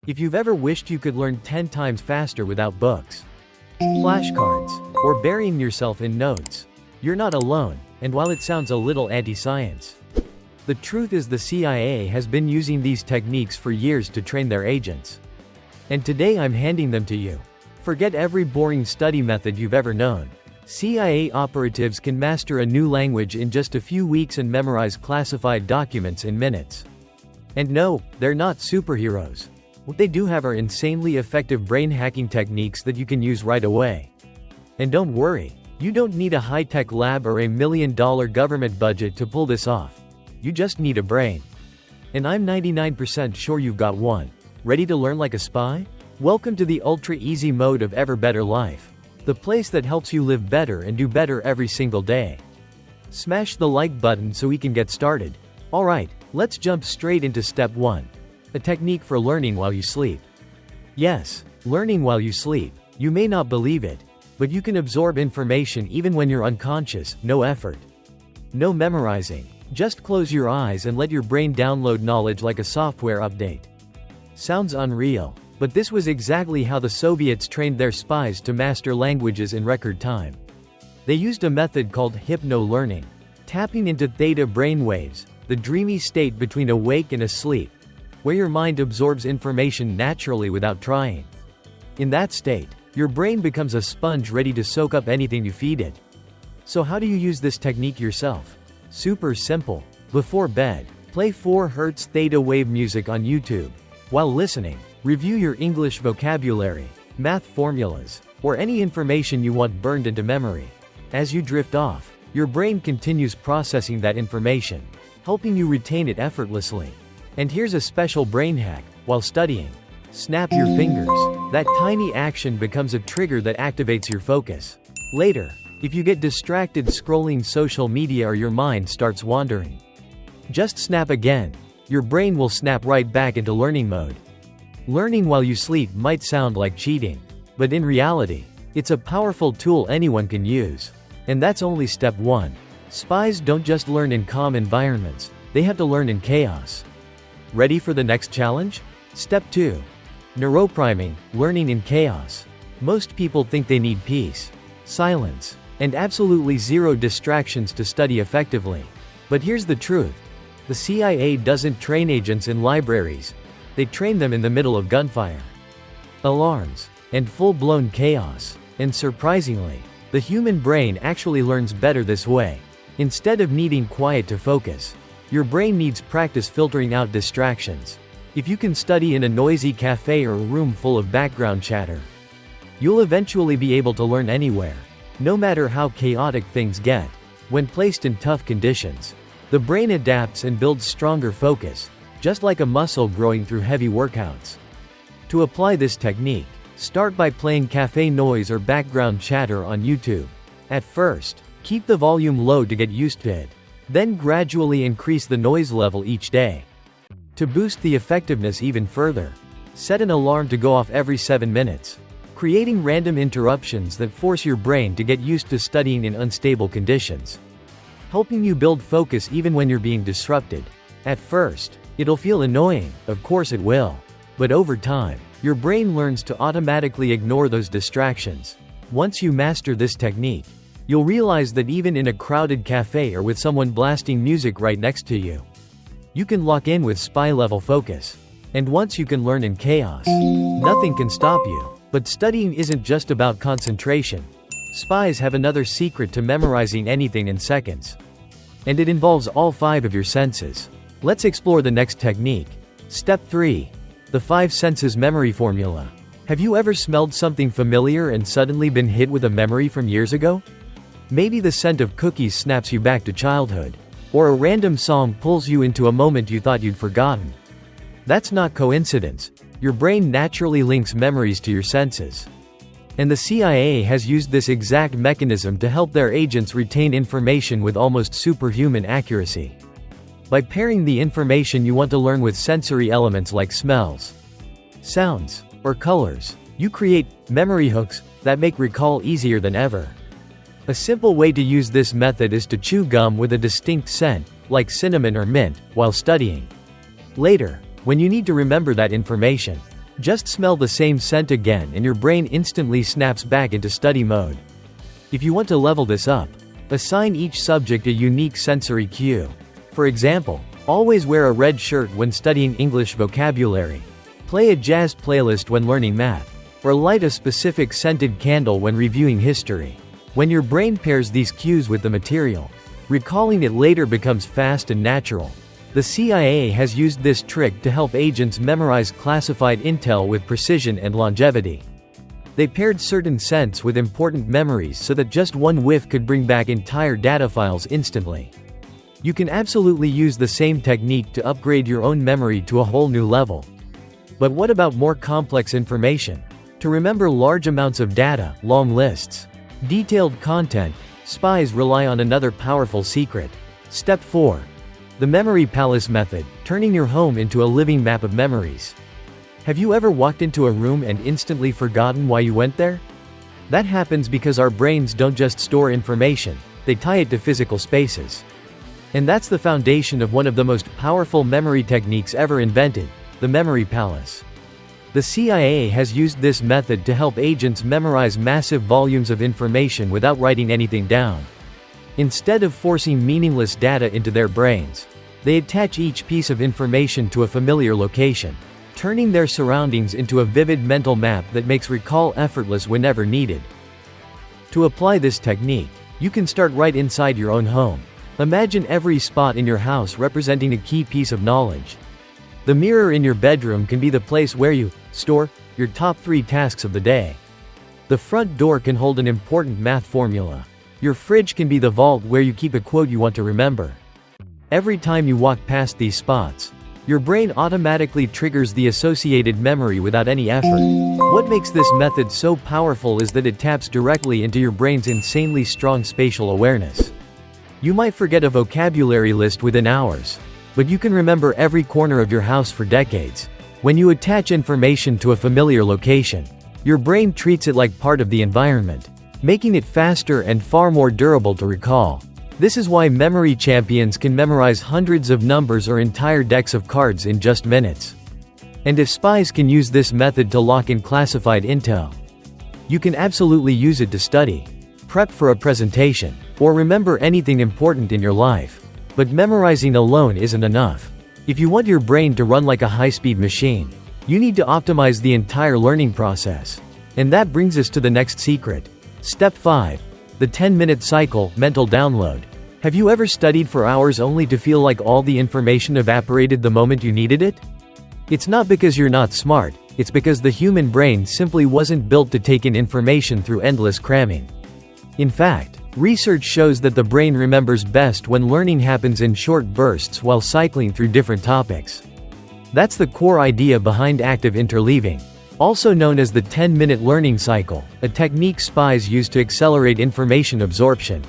If you've ever wished you could learn 10 times faster without books, flashcards, or burying yourself in notes, you're not alone, and while it sounds a little anti-science, the truth is the CIA has been using these techniques for years to train their agents. And today I'm handing them to you. Forget every boring study method you've ever known. CIA operatives can master a new language in just a few weeks and memorize classified documents in minutes. And no, they're not superheroes. What they do have are insanely effective brain hacking techniques that you can use right away. And don't worry, you don't need a high-tech lab or $1 million government budget to pull this off. You just need a brain. And I'm 99% sure you've got one. Ready to learn like a spy? Welcome to the ultra-easy mode of Ever Better Life. The place that helps you live better and do better every single day. Smash the like button so we can get started. Alright, let's jump straight into step 1. A technique for learning while you sleep. Yes, learning while you sleep. You may not believe it, but you can absorb information even when you're unconscious, no effort. No memorizing. Just close your eyes and let your brain download knowledge like a software update. Sounds unreal, but this was exactly how the Soviets trained their spies to master languages in record time. They used a method called hypno-learning, tapping into theta brainwaves, the dreamy state between awake and asleep, where your mind absorbs information naturally without trying. In that state, your brain becomes a sponge ready to soak up anything you feed it. So how do you use this technique yourself? Super simple. Before bed, play 4 Hz theta wave music on YouTube. While listening, review your English vocabulary, math formulas, or any information you want burned into memory. As you drift off, your brain continues processing that information, helping you retain it effortlessly. And here's a special brain hack: while studying, snap your fingers. That tiny action becomes a trigger that activates your focus. Later, if you get distracted scrolling social media or your mind starts wandering, just snap again. Your brain will snap right back into learning mode. Learning while you sleep might sound like cheating, but in reality, it's a powerful tool anyone can use. And that's only step 1. Spies don't just learn in calm environments, they have to learn in chaos. Ready for the next challenge? Step 2. Neuropriming, learning in chaos. Most people think they need peace, silence, and absolutely zero distractions to study effectively. But here's the truth. The CIA doesn't train agents in libraries. They train them in the middle of gunfire, alarms, and full-blown chaos. And surprisingly, the human brain actually learns better this way. Instead of needing quiet to focus, your brain needs practice filtering out distractions. If you can study in a noisy cafe or a room full of background chatter, you'll eventually be able to learn anywhere, no matter how chaotic things get. When placed in tough conditions, the brain adapts and builds stronger focus, just like a muscle growing through heavy workouts. To apply this technique, start by playing cafe noise or background chatter on YouTube. At first, keep the volume low to get used to it. Then gradually increase the noise level each day. To boost the effectiveness even further, set an alarm to go off every 7 minutes, creating random interruptions that force your brain to get used to studying in unstable conditions, helping you build focus even when you're being disrupted. At first, it'll feel annoying, of course it will. But over time, your brain learns to automatically ignore those distractions. Once you master this technique, you'll realize that even in a crowded cafe or with someone blasting music right next to you, you can lock in with spy-level focus. And once you can learn in chaos, nothing can stop you. But studying isn't just about concentration. Spies have another secret to memorizing anything in seconds. And it involves all 5 of your senses. Let's explore the next technique. Step 3. The 5 senses memory formula. Have you ever smelled something familiar and suddenly been hit with a memory from years ago? Maybe the scent of cookies snaps you back to childhood, or a random song pulls you into a moment you thought you'd forgotten. That's not coincidence. Your brain naturally links memories to your senses. And the CIA has used this exact mechanism to help their agents retain information with almost superhuman accuracy. By pairing the information you want to learn with sensory elements like smells, sounds, or colors, you create memory hooks that make recall easier than ever. A simple way to use this method is to chew gum with a distinct scent, like cinnamon or mint, while studying. Later, when you need to remember that information, Just smell the same scent again and your brain instantly snaps back into study mode. If you want to level this up, assign each subject a unique sensory cue. For example, always wear a red shirt when studying English vocabulary. Play a jazz playlist when learning math. Or light a specific scented candle when reviewing history. When your brain pairs these cues with the material, recalling it later becomes fast and natural. The CIA has used this trick to help agents memorize classified intel with precision and longevity. They paired certain scents with important memories so that just one whiff could bring back entire data files instantly. You can absolutely use the same technique to upgrade your own memory to a whole new level. But what about more complex information? To remember large amounts of data, long lists, detailed content, spies rely on another powerful secret. Step 4. The Memory Palace Method, turning your home into a living map of memories. Have you ever walked into a room and instantly forgotten why you went there? That happens because our brains don't just store information, they tie it to physical spaces. And that's the foundation of one of the most powerful memory techniques ever invented, the Memory Palace. The CIA has used this method to help agents memorize massive volumes of information without writing anything down. Instead of forcing meaningless data into their brains, they attach each piece of information to a familiar location, turning their surroundings into a vivid mental map that makes recall effortless whenever needed. To apply this technique, you can start right inside your own home. Imagine every spot in your house representing a key piece of knowledge. The mirror in your bedroom can be the place where you store your top 3 tasks of the day. The front door can hold an important math formula. Your fridge can be the vault where you keep a quote you want to remember. Every time you walk past these spots, your brain automatically triggers the associated memory without any effort. What makes this method so powerful is that it taps directly into your brain's insanely strong spatial awareness. You might forget a vocabulary list within hours, but you can remember every corner of your house for decades. When you attach information to a familiar location, your brain treats it like part of the environment, making it faster and far more durable to recall. This is why memory champions can memorize hundreds of numbers or entire decks of cards in just minutes. And if spies can use this method to lock in classified intel, you can absolutely use it to study, prep for a presentation, or remember anything important in your life. But memorizing alone isn't enough. If you want your brain to run like a high-speed machine, you need to optimize the entire learning process. And that brings us to the next secret. Step 5. The 10-minute cycle, mental download. Have you ever studied for hours only to feel like all the information evaporated the moment you needed it? It's not because you're not smart, it's because the human brain simply wasn't built to take in information through endless cramming. In fact, research shows that the brain remembers best when learning happens in short bursts while cycling through different topics. That's the core idea behind active interleaving, also known as the 10-minute learning cycle, a technique spies use to accelerate information absorption.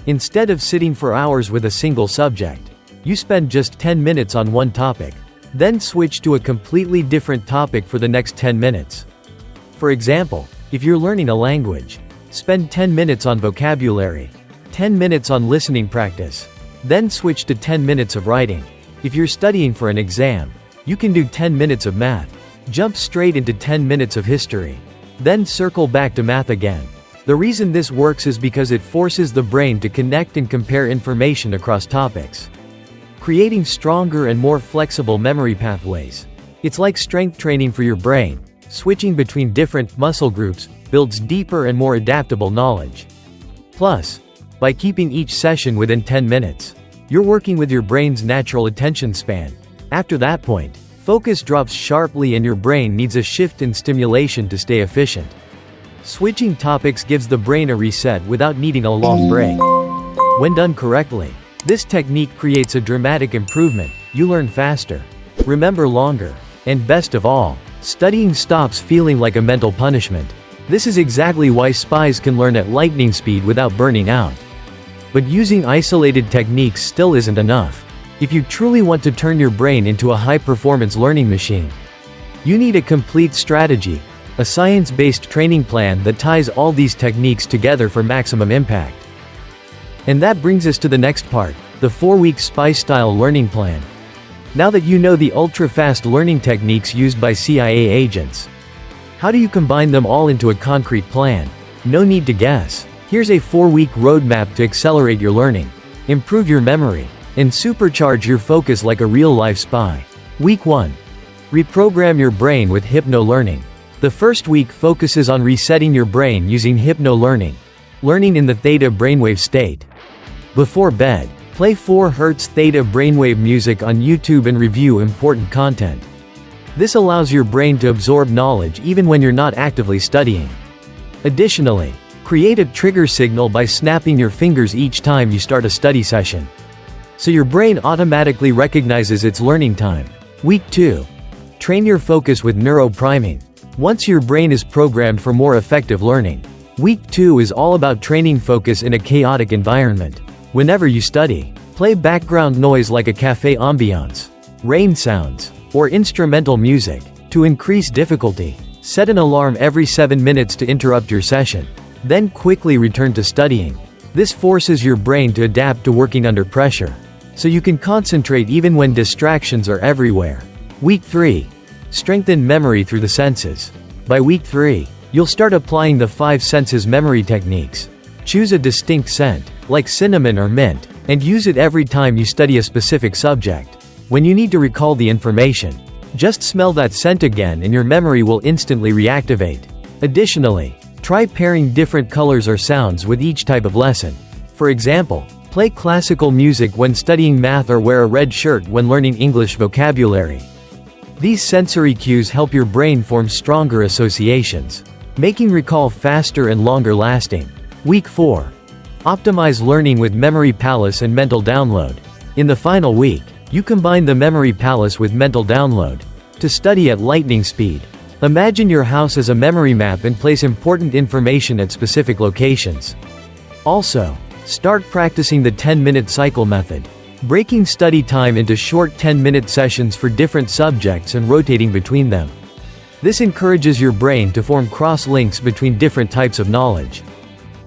Instead of sitting for hours with a single subject, you spend just 10 minutes on one topic, then switch to a completely different topic for the next 10 minutes. For example, if you're learning a language, spend 10 minutes on vocabulary, 10 minutes on listening practice, then switch to 10 minutes of writing. If you're studying for an exam, you can do 10 minutes of math, jump straight into 10 minutes of history, then circle back to math again. The reason this works is because it forces the brain to connect and compare information across topics, creating stronger and more flexible memory pathways. It's like strength training for your brain. Switching between different muscle groups builds deeper and more adaptable knowledge. Plus, by keeping each session within 10 minutes, you're working with your brain's natural attention span. After that point, focus drops sharply and your brain needs a shift in stimulation to stay efficient. Switching topics gives the brain a reset without needing a long break. When done correctly, this technique creates a dramatic improvement. You learn faster, remember longer, and best of all, studying stops feeling like a mental punishment. This is exactly why spies can learn at lightning speed without burning out. But using isolated techniques still isn't enough. If you truly want to turn your brain into a high-performance learning machine, you need a complete strategy, a science-based training plan that ties all these techniques together for maximum impact. And that brings us to the next part, the 4-week spy-style learning plan. Now that you know the ultra-fast learning techniques used by CIA agents, how do you combine them all into a concrete plan? No need to guess. Here's a 4-week roadmap to accelerate your learning, improve your memory, and supercharge your focus like a real-life spy. Week 1. Reprogram your brain with hypno-learning. The first week focuses on resetting your brain using hypno-learning, learning in the theta brainwave state. Before bed, play 4 Hz theta brainwave music on YouTube and review important content. This allows your brain to absorb knowledge even when you're not actively studying. Additionally, create a trigger signal by snapping your fingers each time you start a study session, so your brain automatically recognizes it's learning time. Week 2. Train your focus with neuropriming. Once your brain is programmed for more effective learning, Week 2 is all about training focus in a chaotic environment. Whenever you study, play background noise like a cafe ambiance, rain sounds, or instrumental music. To increase difficulty, set an alarm every 7 minutes to interrupt your session, then quickly return to studying. This forces your brain to adapt to working under pressure, so you can concentrate even when distractions are everywhere. Week 3. Strengthen memory through the senses. By week 3, you'll start applying the 5 senses memory techniques. Choose a distinct scent, like cinnamon or mint, and use it every time you study a specific subject. When you need to recall the information, just smell that scent again and your memory will instantly reactivate. Additionally, try pairing different colors or sounds with each type of lesson. For example, play classical music when studying math or wear a red shirt when learning English vocabulary. These sensory cues help your brain form stronger associations, making recall faster and longer lasting. Week 4. Optimize learning with Memory Palace and Mental Download. In the final week, you combine the Memory Palace with Mental Download to study at lightning speed. Imagine your house as a memory map and place important information at specific locations. Also, start practicing the 10-minute cycle method, breaking study time into short 10-minute sessions for different subjects and rotating between them. This encourages your brain to form cross-links between different types of knowledge,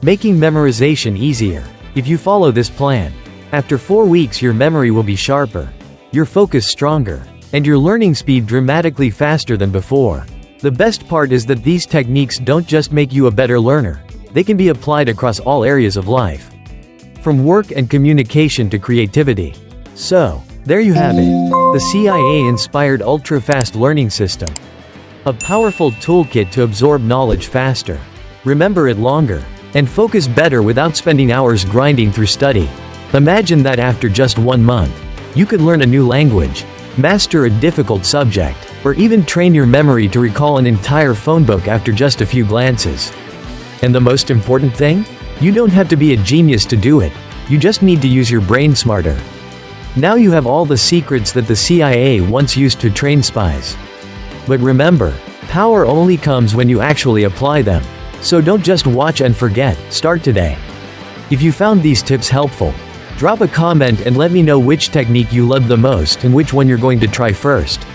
making memorization easier. If you follow this plan, after 4 weeks your memory will be sharper, your focus stronger, and your learning speed dramatically faster than before. The best part is that these techniques don't just make you a better learner, they can be applied across all areas of life, from work and communication to creativity. So, there you have it, the CIA-inspired ultra-fast learning system. A powerful toolkit to absorb knowledge faster, remember it longer, and focus better without spending hours grinding through study. Imagine that after just 1 month, you could learn a new language, master a difficult subject, or even train your memory to recall an entire phone book after just a few glances. And the most important thing? You don't have to be a genius to do it, you just need to use your brain smarter. Now you have all the secrets that the CIA once used to train spies. But remember, power only comes when you actually apply them. So don't just watch and forget, start today. If you found these tips helpful, drop a comment and let me know which technique you loved the most and which one you're going to try first.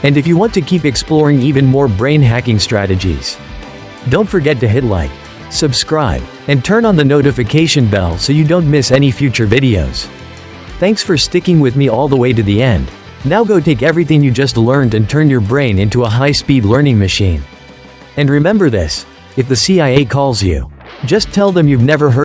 And if you want to keep exploring even more brain hacking strategies, don't forget to hit like, subscribe, and turn on the notification bell so you don't miss any future videos. Thanks for sticking with me all the way to the end. Now go take everything you just learned and turn your brain into a high-speed learning machine. And remember this, if the CIA calls you, just tell them you've never heard